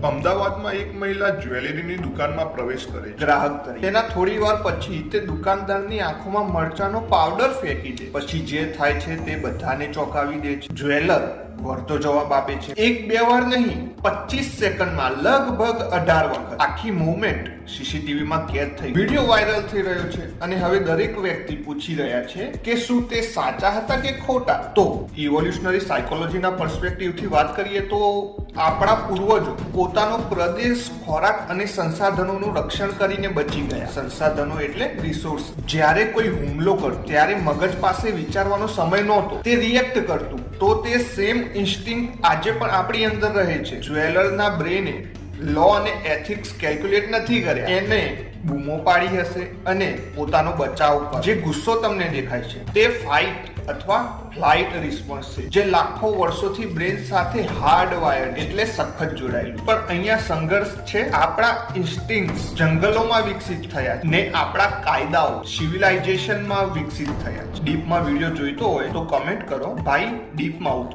અમદાવાદમાં એક મહિલા જ્વેલરીની દુકાનમાં પ્રવેશ કરે છે ગ્રાહક તરીકે. તેના થોડી વાર પછી તે દુકાનદારની આંખોમાં મરચાનો પાવડર ફેંકી દે. પછી જે થાય છે તે બધાને ચોંકાવી દે છે. જ્વેલર વળતો જવાબ આપે છે. 1-2 વાર નહીં, 25 સેકન્ડમાં લગભગ 18 વખત. આખી મૂવમેન્ટ સીસીટીવી માં કેદ થઈ. વિડીયો વાયરલ થઈ રહ્યો છે અને હવે દરેક વ્યક્તિ પૂછી રહ્યા છે કે શું તે સાચા હતા કે ખોટા. તો ઇવોલ્યુશનરી સાયકોલોજીના પર્સપેક્ટિવથી વાત કરીએ તો આપણા પૂર્વજો પોતાનો પ્રદેશ, ખોરાક અને સંસાધનોનું રક્ષણ કરીને બચી ગયા. સંસાધનો એટલે રિસોર્સ. જ્યારે કોઈ હુમલો કરતો ત્યારે મગજ પાસે વિચારવાનો સમય નહોતો, તે રિએક્ટ કરતું. તો તે સેમ ઇન્સ્ટિંક્ટ આજે પણ આપણી અંદર રહે છે. જ્વેલરના બ્રેને લો અને એથિક્સ કેલ્ક્યુલેટ નથી કર્યા. એને બૂમો પાડી હશે અને પોતાનો બચાવ કર. જે ગુસ્સો તમને દેખાય છે તે ફાઇટ અથવા ફ્લાઇટ રિસ્પોન્સ છે, જે લાખો વર્ષોથી બ્રેન સાથે હાર્ડ વાયર્ડ એટલે સખત જોડાયેલું. પણ અહીંયા સંઘર્ષ છે. આપણા ઇન્સ્ટિંક્ટ્સ જંગલોમાં વિકસિત થયા ને આપણા કાયદાઓ સિવિલાઇઝેશનમાં વિકસિત થયા. ડીપમાં વિડીયો જોઈતો હોય તો કમેન્ટ કરો, ભાઈ ડીપમાં આવતો.